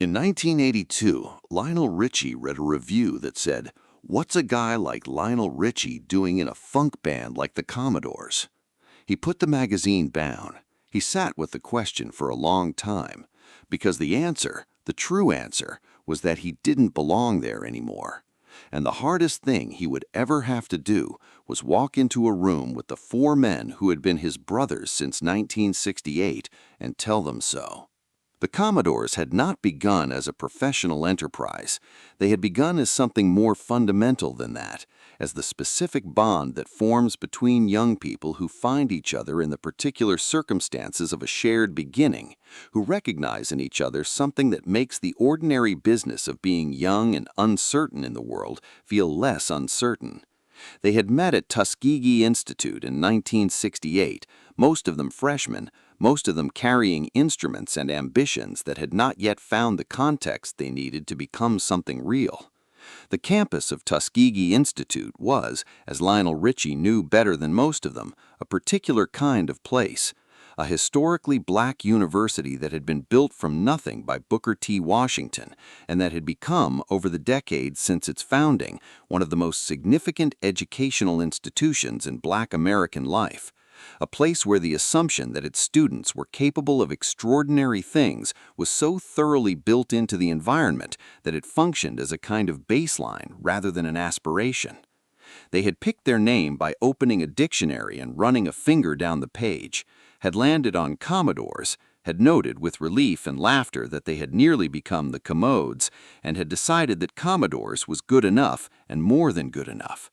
In 1982, Lionel Richie read a review that said, "What's a guy like Lionel Richie doing in a funk band like the Commodores?" He put the magazine down. He sat with the question for a long time, because the answer, the true answer, was that he didn't belong there anymore. And the hardest thing he would ever have to do was walk into a room with the four men who had been his brothers since 1968 and tell them so. The Commodores had not begun as a professional enterprise. They had begun as something more fundamental than that, as the specific bond that forms between young people who find each other in the particular circumstances of a shared beginning, who recognize in each other something that makes the ordinary business of being young and uncertain in the world feel less uncertain. They had met at Tuskegee Institute in 1968, most of them freshmen, most of them carrying instruments and ambitions that had not yet found the context they needed to become something real. The campus of Tuskegee Institute was, as Lionel Richie knew better than most of them, a particular kind of place, a historically black university that had been built from nothing by Booker T. Washington and that had become, over the decades since its founding, one of the most significant educational institutions in black American life. A place where the assumption that its students were capable of extraordinary things was so thoroughly built into the environment that it functioned as a kind of baseline rather than an aspiration. They had picked their name by opening a dictionary and running a finger down the page, had landed on Commodores, had noted with relief and laughter that they had nearly become the Commodes, and had decided that Commodores was good enough and more than good enough.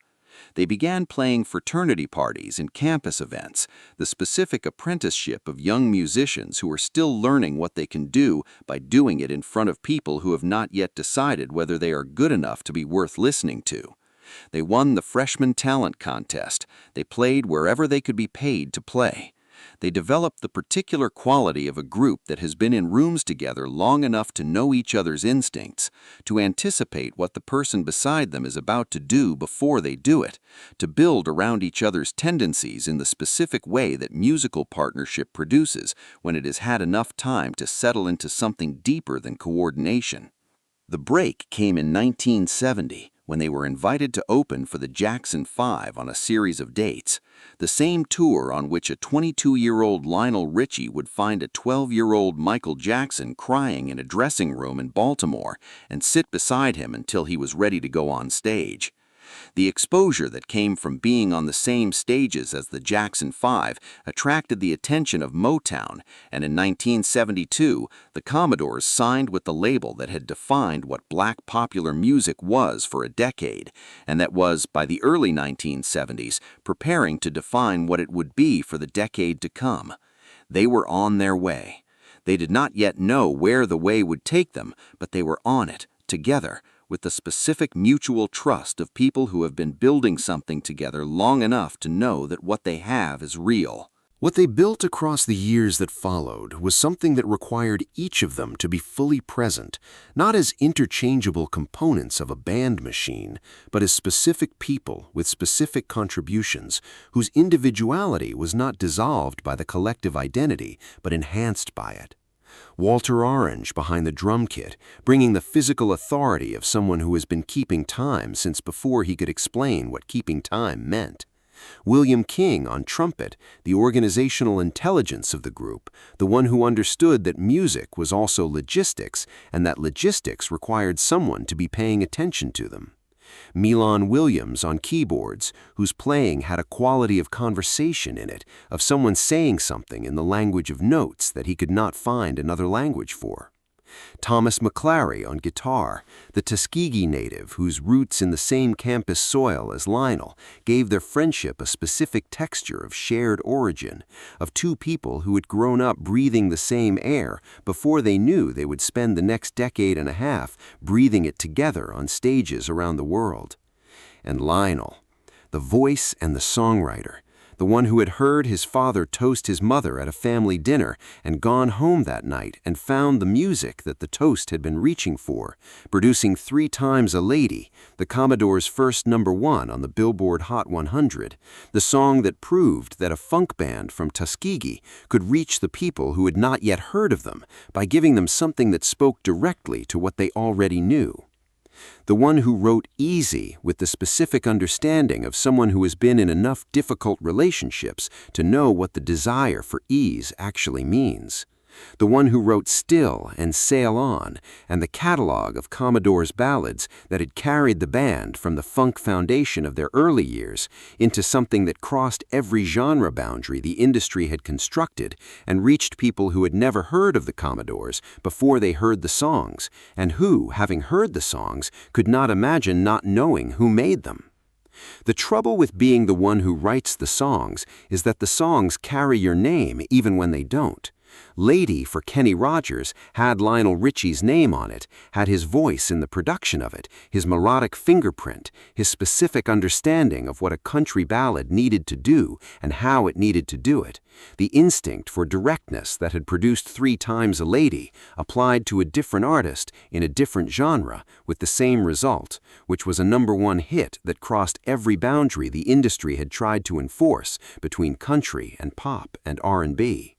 They began playing fraternity parties and campus events, the specific apprenticeship of young musicians who are still learning what they can do by doing it in front of people who have not yet decided whether they are good enough to be worth listening to. They won the freshman talent contest. They played wherever they could be paid to play. They developed the particular quality of a group that has been in rooms together long enough to know each other's instincts, to anticipate what the person beside them is about to do before they do it, to build around each other's tendencies in the specific way that musical partnership produces when it has had enough time to settle into something deeper than coordination. The break came in 1970, when they were invited to open for the Jackson 5 on a series of dates, the same tour on which a 22-year-old Lionel Richie would find a 12-year-old Michael Jackson crying in a dressing room in Baltimore and sit beside him until he was ready to go on stage. The exposure that came from being on the same stages as the Jackson 5 attracted the attention of Motown, and in 1972, the Commodores signed with the label that had defined what black popular music was for a decade, and that was, by the early 1970s, preparing to define what it would be for the decade to come. They were on their way. They did not yet know where the way would take them, but they were on it, together, with the specific mutual trust of people who have been building something together long enough to know that what they have is real. What they built across the years that followed was something that required each of them to be fully present, not as interchangeable components of a band machine, but as specific people with specific contributions whose individuality was not dissolved by the collective identity, but enhanced by it. Walter Orange behind the drum kit, bringing the physical authority of someone who has been keeping time since before he could explain what keeping time meant. William King on trumpet, the organizational intelligence of the group, the one who understood that music was also logistics and that logistics required someone to be paying attention to them. Milan Williams on keyboards, whose playing had a quality of conversation in it, of someone saying something in the language of notes that he could not find another language for. Thomas McClary on guitar, the Tuskegee native whose roots in the same campus soil as Lionel gave their friendship a specific texture of shared origin, of two people who had grown up breathing the same air before they knew they would spend the next decade and a half breathing it together on stages around the world. And Lionel, the voice and the songwriter, the one who had heard his father toast his mother at a family dinner and gone home that night and found the music that the toast had been reaching for, producing 3 Times a Lady, the Commodore's first #1 on the Billboard Hot 100, the song that proved that a funk band from Tuskegee could reach the people who had not yet heard of them by giving them something that spoke directly to what they already knew. The one who wrote Easy with the specific understanding of someone who has been in enough difficult relationships to know what the desire for ease actually means. The one who wrote Still and Sail On and the catalog of Commodore's ballads that had carried the band from the funk foundation of their early years into something that crossed every genre boundary the industry had constructed and reached people who had never heard of the Commodores before they heard the songs, and who, having heard the songs, could not imagine not knowing who made them. The trouble with being the one who writes the songs is that the songs carry your name even when they don't. Lady for Kenny Rogers had Lionel Richie's name on it, had his voice in the production of it, his melodic fingerprint, his specific understanding of what a country ballad needed to do and how it needed to do it, the instinct for directness that had produced 3 Times a Lady applied to a different artist in a different genre with the same result, which was a #1 hit that crossed every boundary the industry had tried to enforce between country and pop and R&B.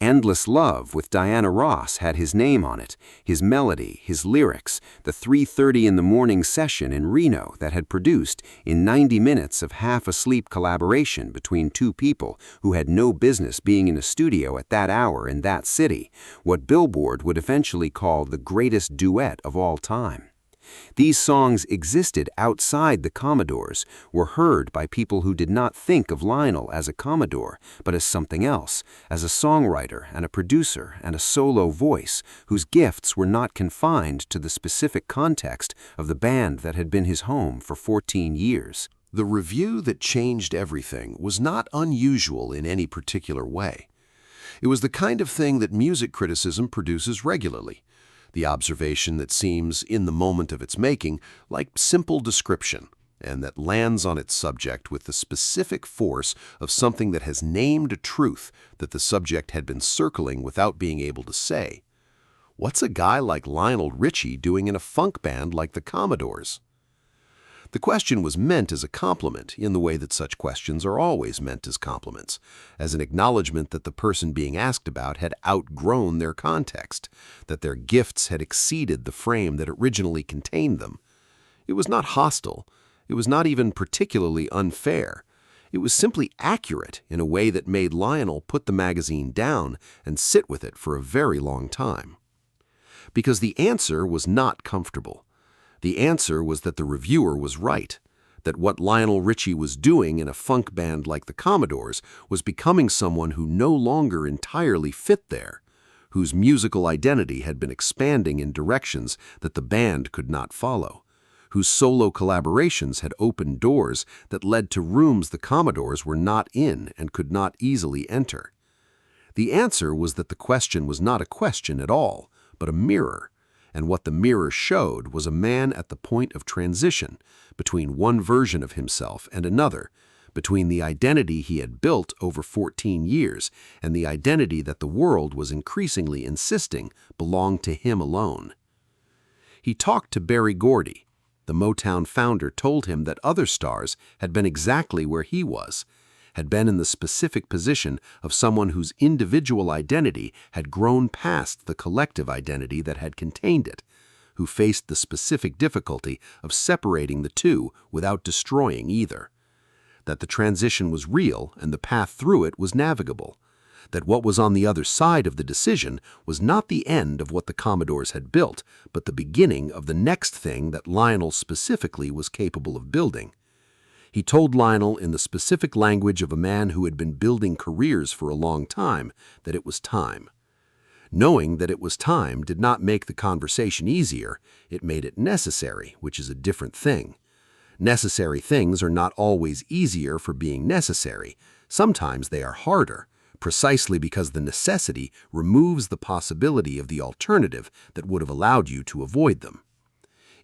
Endless Love with Diana Ross had his name on it, his melody, his lyrics, the 3:30 in the morning session in Reno that had produced, in 90 minutes of half-asleep collaboration between 2 people who had no business being in a studio at that hour in that city, what Billboard would eventually call the greatest duet of all time. These songs existed outside the Commodores, were heard by people who did not think of Lionel as a Commodore, but as something else, as a songwriter and a producer and a solo voice whose gifts were not confined to the specific context of the band that had been his home for 14 years. The review that changed everything was not unusual in any particular way. It was the kind of thing that music criticism produces regularly. The observation that seems, in the moment of its making, like simple description, and that lands on its subject with the specific force of something that has named a truth that the subject had been circling without being able to say. What's a guy like Lionel Richie doing in a funk band like the Commodores? The question was meant as a compliment in the way that such questions are always meant as compliments, as an acknowledgement that the person being asked about had outgrown their context, that their gifts had exceeded the frame that originally contained them. It was not hostile. It was not even particularly unfair. It was simply accurate in a way that made Lionel put the magazine down and sit with it for a very long time. Because the answer was not comfortable. The answer was that the reviewer was right, that what Lionel Richie was doing in a funk band like the Commodores was becoming someone who no longer entirely fit there, whose musical identity had been expanding in directions that the band could not follow, whose solo collaborations had opened doors that led to rooms the Commodores were not in and could not easily enter. The answer was that the question was not a question at all, but a mirror. And what the mirror showed was a man at the point of transition between one version of himself and another, between the identity he had built over 14 years and the identity that the world was increasingly insisting belonged to him alone. He talked to Berry Gordy. The Motown founder told him that other stars had been exactly where he was, had been in the specific position of someone whose individual identity had grown past the collective identity that had contained it, who faced the specific difficulty of separating the two without destroying either. That the transition was real and the path through it was navigable. That what was on the other side of the decision was not the end of what the Commodores had built, but the beginning of the next thing that Lionel specifically was capable of building. He told Lionel in the specific language of a man who had been building careers for a long time that it was time. Knowing that it was time did not make the conversation easier, it made it necessary, which is a different thing. Necessary things are not always easier for being necessary. Sometimes they are harder, precisely because the necessity removes the possibility of the alternative that would have allowed you to avoid them.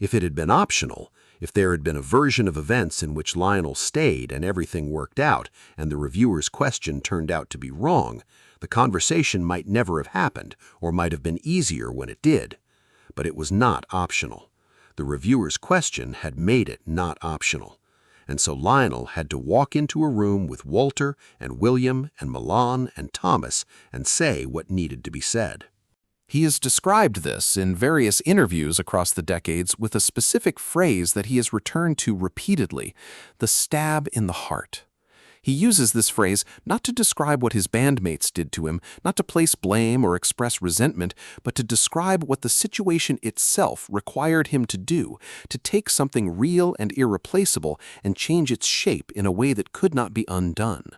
If it had been optional, If there had been a version of events in which Lionel stayed and everything worked out, and the reviewer's question turned out to be wrong, the conversation might never have happened, or might have been easier when it did. But it was not optional. The reviewer's question had made it not optional. And so Lionel had to walk into a room with Walter and William and Milan and Thomas and say what needed to be said. He has described this in various interviews across the decades with a specific phrase that he has returned to repeatedly, the stab in the heart. He uses this phrase not to describe what his bandmates did to him, not to place blame or express resentment, but to describe what the situation itself required him to do, to take something real and irreplaceable and change its shape in a way that could not be undone.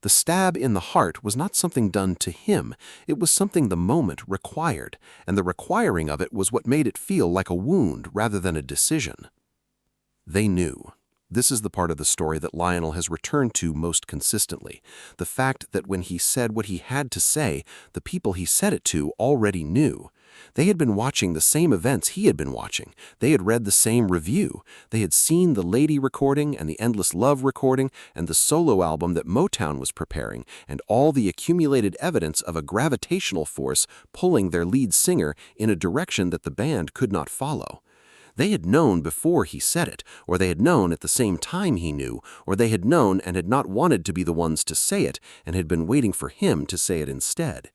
The stab in the heart was not something done to him, it was something the moment required, and the requiring of it was what made it feel like a wound rather than a decision. They knew. This is the part of the story that Lionel has returned to most consistently. The fact that when he said what he had to say, the people he said it to already knew. They had been watching the same events he had been watching. They had read the same review. They had seen the Lady recording and the Endless Love recording and the solo album that Motown was preparing and all the accumulated evidence of a gravitational force pulling their lead singer in a direction that the band could not follow. They had known before he said it, or they had known at the same time he knew, or they had known and had not wanted to be the ones to say it and had been waiting for him to say it instead.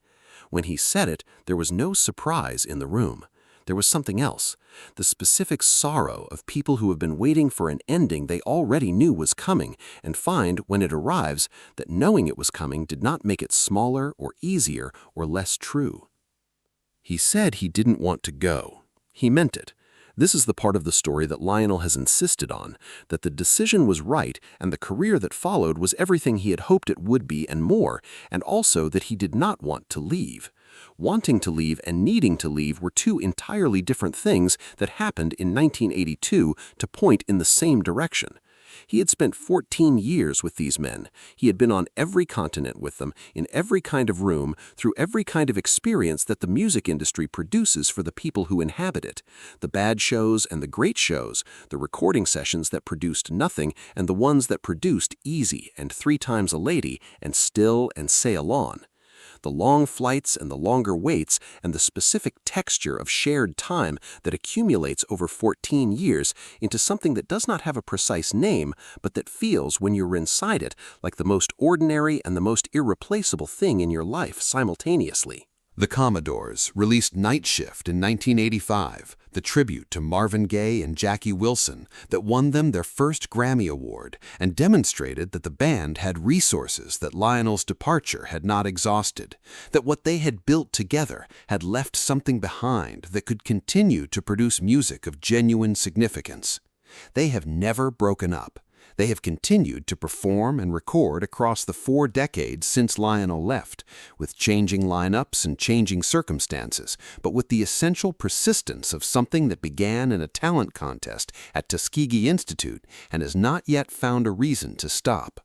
When he said it, there was no surprise in the room. There was something else, the specific sorrow of people who have been waiting for an ending they already knew was coming and find, when it arrives, that knowing it was coming did not make it smaller or easier or less true. He said he didn't want to go. He meant it. This is the part of the story that Lionel has insisted on, that the decision was right and the career that followed was everything he had hoped it would be and more, and also that he did not want to leave. Wanting to leave and needing to leave were two entirely different things that happened in 1982 to point in the same direction. He had spent 14 years with these men. He had been on every continent with them, in every kind of room, through every kind of experience that the music industry produces for the people who inhabit it. The bad shows and the great shows, the recording sessions that produced nothing and the ones that produced Easy and 3 Times a Lady and Still and Sail On. The long flights and the longer waits and the specific texture of shared time that accumulates over 14 years into something that does not have a precise name, but that feels, when you're inside it, like the most ordinary and the most irreplaceable thing in your life simultaneously. The Commodores released Night Shift in 1985, the tribute to Marvin Gaye and Jackie Wilson that won them their first Grammy Award and demonstrated that the band had resources that Lionel's departure had not exhausted, that what they had built together had left something behind that could continue to produce music of genuine significance. They have never broken up. They have continued to perform and record across the 4 decades since Lionel left, with changing lineups and changing circumstances, but with the essential persistence of something that began in a talent contest at Tuskegee Institute and has not yet found a reason to stop.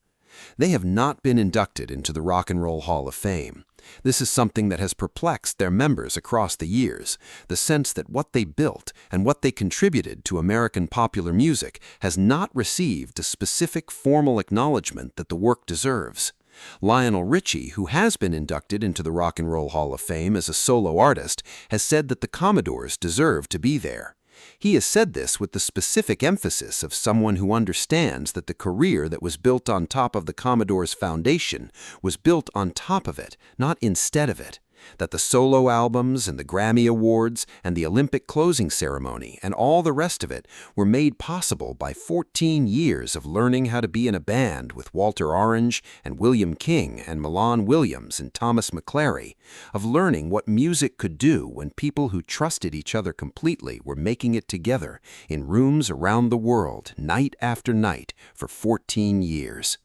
They have not been inducted into the Rock and Roll Hall of Fame. This is something that has perplexed their members across the years, the sense that what they built and what they contributed to American popular music has not received a specific formal acknowledgement that the work deserves. Lionel Richie, who has been inducted into the Rock and Roll Hall of Fame as a solo artist, has said that the Commodores deserve to be there. He has said this with the specific emphasis of someone who understands that the career that was built on top of the Commodore's foundation was built on top of it, not instead of it. That the solo albums and the Grammy Awards and the Olympic closing ceremony and all the rest of it were made possible by 14 years of learning how to be in a band with Walter Orange and William King and Milan Williams and Thomas McClary, of learning what music could do when people who trusted each other completely were making it together in rooms around the world night after night for 14 years.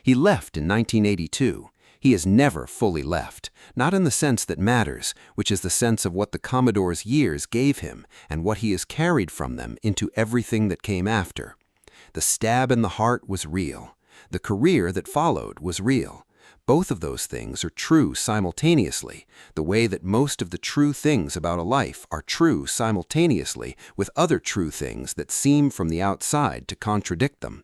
He left in 1982. He has never fully left, not in the sense that matters, which is the sense of what the Commodore's years gave him and what he has carried from them into everything that came after. The stab in the heart was real. The career that followed was real. Both of those things are true simultaneously, the way that most of the true things about a life are true simultaneously with other true things that seem from the outside to contradict them.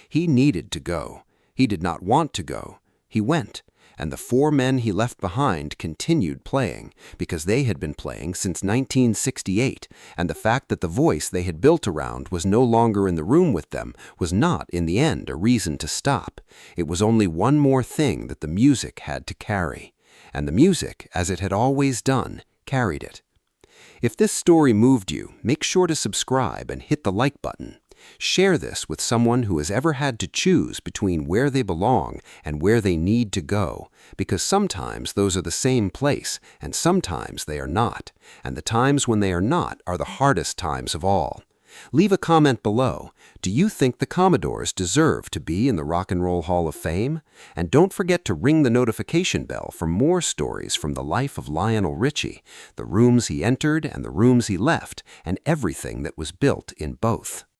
He needed to go. He did not want to go. He went, and the 4 men he left behind continued playing, because they had been playing since 1968, and the fact that the voice they had built around was no longer in the room with them was not, in the end, a reason to stop. It was only one more thing that the music had to carry. And the music, as it had always done, carried it. If this story moved you, make sure to subscribe and hit the like button. Share this with someone who has ever had to choose between where they belong and where they need to go, because sometimes those are the same place and sometimes they are not, and the times when they are not are the hardest times of all. Leave a comment below. Do you think the Commodores deserve to be in the Rock and Roll Hall of Fame? And don't forget to ring the notification bell for more stories from the life of Lionel Richie, the rooms he entered and the rooms he left, and everything that was built in both.